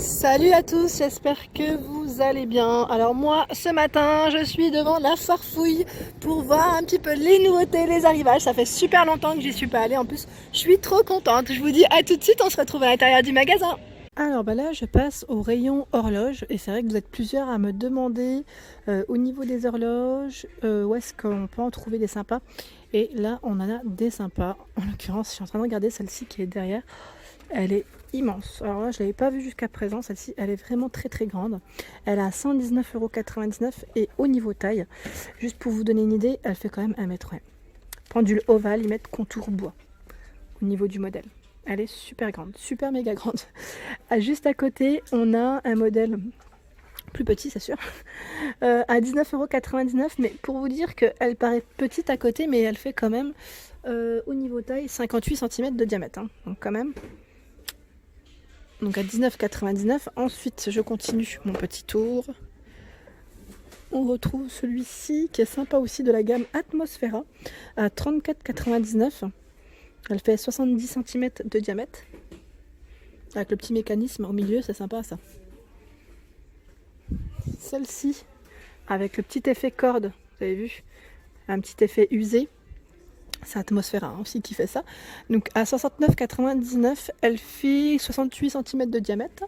Salut à tous, j'espère que vous allez bien. Alors moi, ce matin, je suis devant la Farfouille pour voir un petit peu les nouveautés, les arrivages. Ça fait super longtemps que j'y suis pas allée. En plus, je suis trop contente. Je vous dis à tout de suite, on se retrouve à l'intérieur du magasin. Alors bah là, je passe au rayon horloge et c'est vrai que vous êtes plusieurs à me demander au niveau des horloges où est-ce qu'on peut en trouver des sympas. Et là, on en a des sympas. En l'occurrence, je suis en train de regarder celle-ci qui est derrière. Elle est immense. Alors là, je ne l'avais pas vue jusqu'à présent. Celle-ci, elle est vraiment très très grande. Elle a 119,99 € et au niveau taille, juste pour vous donner une idée, elle fait quand même 1 mètre. Ouais. Pendule ovale, ils mettent contour bois au niveau du modèle. Elle est super grande, super méga grande. Juste à côté, on a un modèle plus petit, c'est sûr, à 19,99 €. Mais pour vous dire qu'elle paraît petite à côté, mais elle fait quand même, au niveau taille, 58 cm de diamètre. Hein. Donc quand même. Donc à 19,99 €. Ensuite, je continue mon petit tour. On retrouve celui-ci qui est sympa aussi de la gamme Atmosfera à 34,99 €. Elle fait 70 cm de diamètre. Avec le petit mécanisme au milieu, c'est sympa ça. Celle-ci, avec le petit effet corde, vous avez vu, un petit effet usé. C'est Atmosfera aussi qui fait ça. Donc à 69,99 €, elle fait 68 cm de diamètre.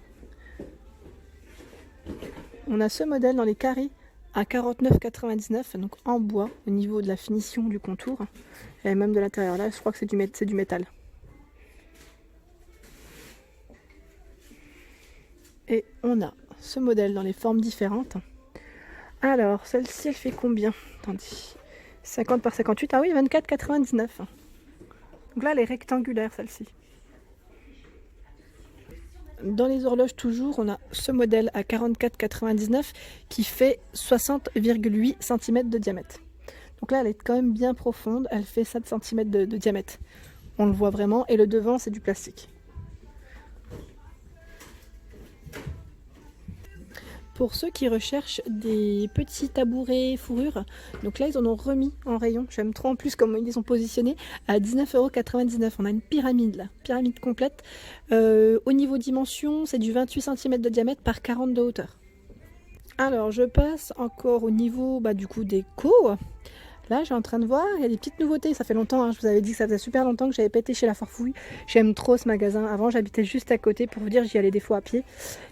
On a ce modèle dans les carrés à 49,99 €, donc en bois au niveau de la finition du contour et même de l'intérieur. Là, je crois que c'est du métal. Et on a ce modèle dans les formes différentes. Alors, celle-ci, elle fait combien? Attendez, 50 par 58, ah oui, 24,99 €. Donc là, elle est rectangulaire, celle-ci. Dans les horloges toujours, on a ce modèle à 44,99 € qui fait 60,8 cm de diamètre. Donc là, elle est quand même bien profonde, elle fait 7 cm de diamètre. On le voit vraiment, et le devant, c'est du plastique. Pour ceux qui recherchent des petits tabourets fourrure, donc là ils en ont remis en rayon, j'aime trop en plus comment ils sont positionnés, à 19,99 €. On a une pyramide là, pyramide complète. Au niveau dimension, c'est du 28 cm de diamètre par 40 de hauteur. Alors je passe encore au niveau du coup des cours. Là, je suis en train de voir, il y a des petites nouveautés. Ça fait longtemps, hein, je vous avais dit que ça faisait super longtemps que j'avais pas été chez la Farfouille. J'aime trop ce magasin. Avant, j'habitais juste à côté. Pour vous dire, j'y allais des fois à pied.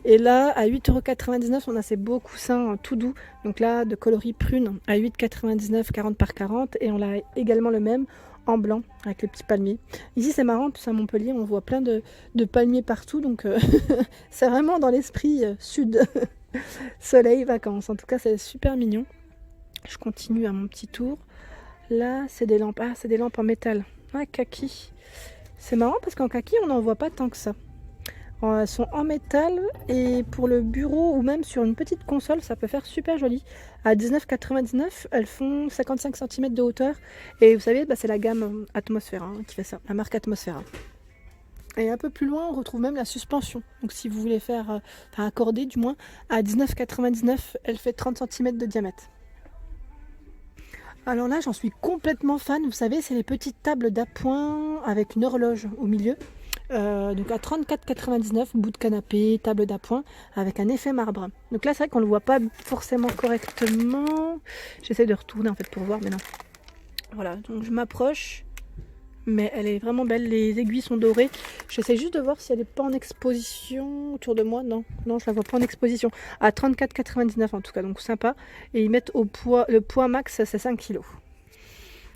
Et là, à 8,99 €, on a ces beaux coussins tout doux. Donc là, de coloris prune à 8,99 €, 40 par 40. Et on a également le même en blanc avec le petit palmier. Ici, c'est marrant, plus à Montpellier, on voit plein de palmiers partout. Donc, c'est vraiment dans l'esprit sud. Soleil, vacances. En tout cas, c'est super mignon. Je continue à mon petit tour. Là, c'est des lampes. Ah, c'est des lampes en métal. Ah, kaki. C'est marrant parce qu'en kaki, on n'en voit pas tant que ça. Elles sont en métal et pour le bureau ou même sur une petite console, ça peut faire super joli. À 19,99 €, elles font 55 cm de hauteur. Et vous savez, c'est la gamme Atmosfera qui fait ça, la marque Atmosfera. Et un peu plus loin, on retrouve même la suspension. Donc si vous voulez faire, accorder du moins, à 19,99 €, elle fait 30 cm de diamètre. Alors là, j'en suis complètement fan. Vous savez, c'est les petites tables d'appoint avec une horloge au milieu. Donc à 34,99 €, bout de canapé, table d'appoint avec un effet marbre. Donc là, c'est vrai qu'on ne le voit pas forcément correctement. J'essaie de retourner en fait pour voir, mais non. Voilà, donc je m'approche. Mais elle est vraiment belle, les aiguilles sont dorées. J'essaie juste de voir si elle n'est pas en exposition autour de moi. Non, non, je la vois pas en exposition. À 34,99 € en tout cas, donc sympa. Et ils mettent au poids, le poids max c'est 5 kg.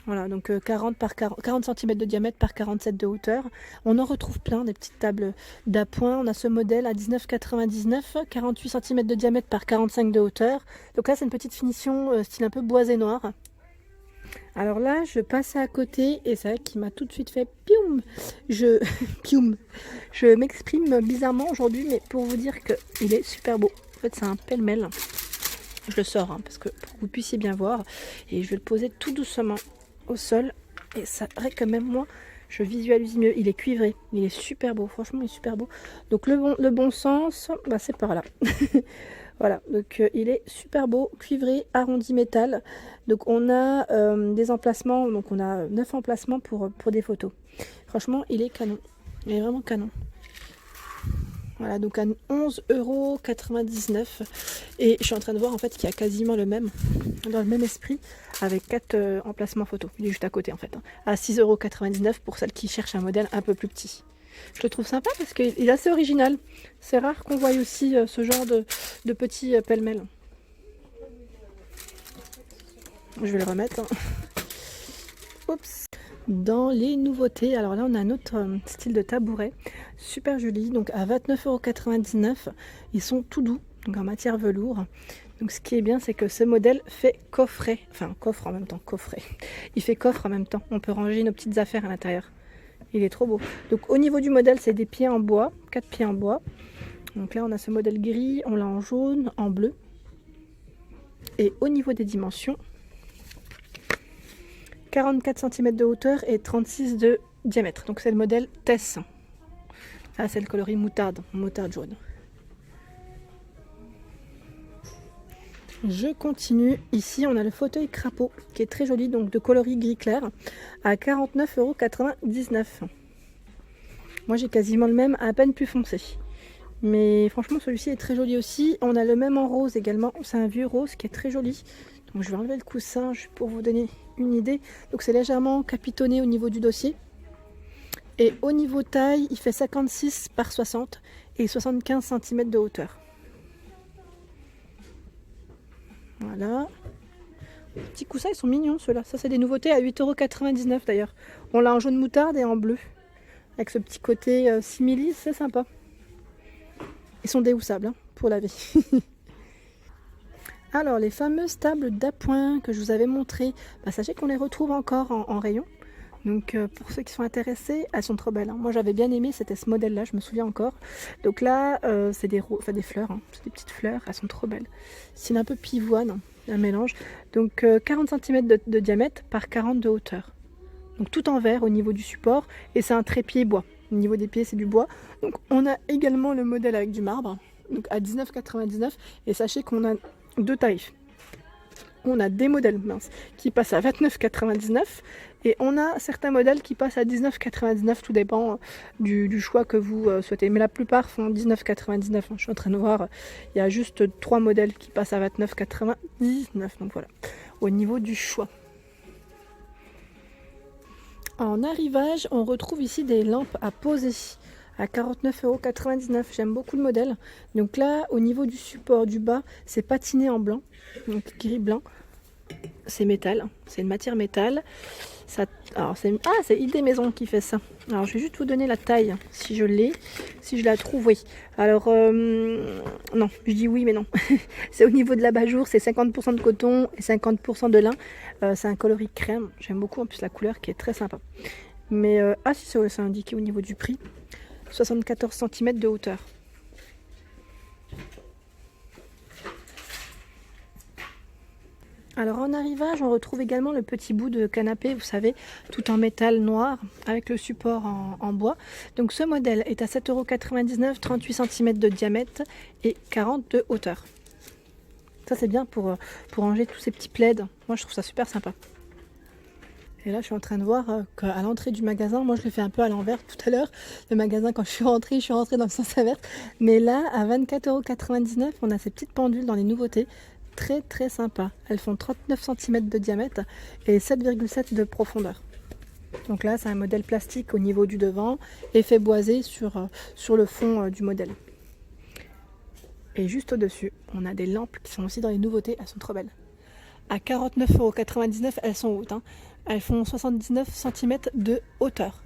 Voilà, donc 40 cm de diamètre par 47 de hauteur. On en retrouve plein, des petites tables d'appoint. On a ce modèle à 19,99 €, 48 cm de diamètre par 45 de hauteur. Donc là, c'est une petite finition style un peu boisé noir. Alors là, je passais à côté et c'est vrai qu'il m'a tout de suite fait pioum. Pioum. Je m'exprime bizarrement aujourd'hui, mais pour vous dire qu'il est super beau. En fait, c'est un pêle-mêle. Je le sors parce que pour que vous puissiez bien voir. Et je vais le poser tout doucement au sol. Et ça paraît que même moi, je visualise mieux. Il est cuivré. Il est super beau. Franchement, il est super beau. Donc le bon sens, c'est par là. Voilà, donc il est super beau, cuivré, arrondi métal. Donc on a des emplacements, donc on a 9 emplacements pour des photos. Franchement, il est canon. Il est vraiment canon. Voilà, donc à 11,99 €. Et je suis en train de voir en fait qu'il y a quasiment le même, dans le même esprit, avec 4 emplacements photo. Il est juste à côté en fait, hein, à 6,99 € pour celles qui cherchent un modèle un peu plus petit. Je le trouve sympa parce qu'il est assez original. C'est rare qu'on voie aussi ce genre de petits pêle-mêle. Je vais le remettre. Hein. Oups. Dans les nouveautés, alors là on a un autre style de tabouret, super joli, donc à 29,99 €. Ils sont tout doux, donc en matière velours. Donc ce qui est bien, c'est que ce modèle fait coffret, enfin coffre en même temps, coffret. Il fait coffre en même temps, on peut ranger nos petites affaires à l'intérieur. Il est trop beau. Donc au niveau du modèle, c'est des pieds en bois, 4 pieds en bois. Donc là on a ce modèle gris, on l'a en jaune, en bleu. Et au niveau des dimensions, 44 cm de hauteur et 36 de diamètre. Donc c'est le modèle Tess. Ah, c'est le coloris moutarde jaune. Je continue. Ici, on a le fauteuil crapaud qui est très joli, donc de coloris gris clair, à 49,99 €. Moi, j'ai quasiment le même, à peine plus foncé. Mais franchement, celui-ci est très joli aussi. On a le même en rose également. C'est un vieux rose qui est très joli. Donc je vais enlever le coussin juste pour vous donner une idée. Donc c'est légèrement capitonné au niveau du dossier. Et au niveau taille, il fait 56 par 60 et 75 cm de hauteur. Voilà. Les petits coussins, ils sont mignons ceux-là. Ça, c'est des nouveautés à 8,99 € d'ailleurs. On l'a en jaune moutarde et en bleu. Avec ce petit côté simili, c'est sympa. Ils sont déhoussables hein, pour laver. Alors, les fameuses tables d'appoint que je vous avais montrées, sachez qu'on les retrouve encore en rayon. Donc, pour ceux qui sont intéressés, elles sont trop belles. Hein. Moi, j'avais bien aimé, c'était ce modèle-là, je me souviens encore. Donc là, c'est des fleurs, hein. C'est des petites fleurs, elles sont trop belles. C'est un peu pivoine, un mélange. Donc, 40 cm de diamètre par 40 de hauteur. Donc, tout en verre au niveau du support. Et c'est un trépied bois. Au niveau des pieds, c'est du bois. Donc, on a également le modèle avec du marbre, donc à 19,99 €. Et sachez qu'on a deux tarifs. On a des modèles qui passent à 29,99 € et on a certains modèles qui passent à 19,99 €. Tout dépend du choix que vous souhaitez. Mais la plupart font 19,99 €. Je suis en train de voir, il y a juste 3 modèles qui passent à 29,99 €. Donc voilà, au niveau du choix. En arrivage, on retrouve ici des lampes à poser à 49,99 €. J'aime beaucoup le modèle. Donc là, au niveau du support du bas, c'est patiné en blanc, donc gris blanc. C'est métal, c'est une matière métal. Alors c'est ID Maison qui fait ça. Alors je vais juste vous donner la taille, si je l'ai, si je la trouve, oui. Alors non, je dis oui mais non. C'est au niveau de l'abat-jour, c'est 50% de coton et 50% de lin. C'est un coloris crème, j'aime beaucoup en plus la couleur qui est très sympa. Mais si c'est indiqué au niveau du prix, 74 cm de hauteur. Alors en arrivage, on retrouve également le petit bout de canapé, vous savez, tout en métal noir, avec le support en bois. Donc ce modèle est à 7,99 €, 38 cm de diamètre et 40 de hauteur. Ça c'est bien pour ranger tous ces petits plaids. Moi je trouve ça super sympa. Et là je suis en train de voir qu'à l'entrée du magasin, moi je l'ai fait un peu à l'envers tout à l'heure. Le magasin quand je suis rentrée dans le sens inverse. Mais là à 24,99 €, on a ces petites pendules dans les nouveautés. Très très sympa. Elles font 39 cm de diamètre et 7,7 de profondeur. Donc là c'est un modèle plastique au niveau du devant, effet boisé sur le fond du modèle. Et juste au dessus on a des lampes qui sont aussi dans les nouveautés, elles sont trop belles. À 49,99 €, elles sont hautes, hein. Elles font 79 cm de hauteur.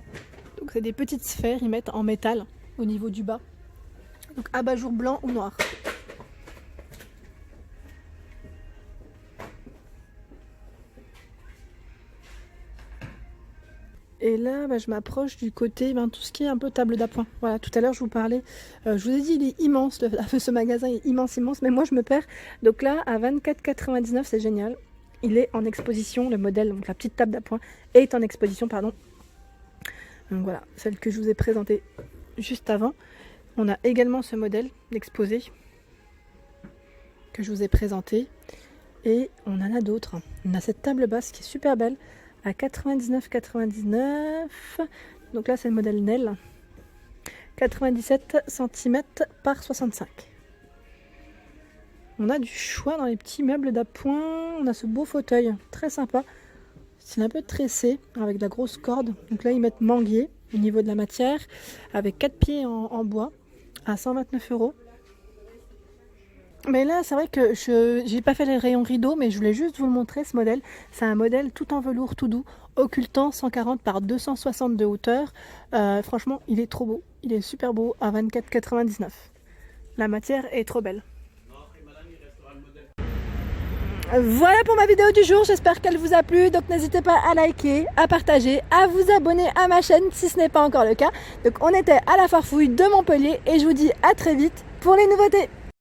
Donc c'est des petites sphères, ils mettent en métal au niveau du bas. Donc abat-jour blanc ou noir. Et là, je m'approche du côté, tout ce qui est un peu table d'appoint. Voilà, tout à l'heure, je vous parlais. Je vous ai dit, il est immense. Ce magasin est immense. Mais moi, je me perds. Donc là, à 24,99 €, c'est génial. Il est en exposition. Le modèle, donc la petite table d'appoint, est en exposition, pardon. Donc voilà, celle que je vous ai présentée juste avant. On a également ce modèle d'exposé que je vous ai présenté. Et on en a d'autres. On a cette table basse qui est super belle. À 99,99 €. Donc là c'est le modèle Nel. 97 cm par 65. On a du choix dans les petits meubles d'appoint. On a ce beau fauteuil, très sympa. C'est un peu tressé, avec de la grosse corde. Donc là, ils mettent manguier au niveau de la matière, avec 4 pieds en bois, à 129 €. Mais là, c'est vrai que je n'ai pas fait les rayons rideaux, mais je voulais juste vous le montrer, ce modèle. C'est un modèle tout en velours, tout doux, occultant 140 par 260 de hauteur. Franchement, il est trop beau. Il est super beau à 24,99 €. La matière est trop belle. Voilà pour ma vidéo du jour, j'espère qu'elle vous a plu, donc n'hésitez pas à liker, à partager, à vous abonner à ma chaîne si ce n'est pas encore le cas. Donc on était à la Farfouille de Montpellier et je vous dis à très vite pour les nouveautés.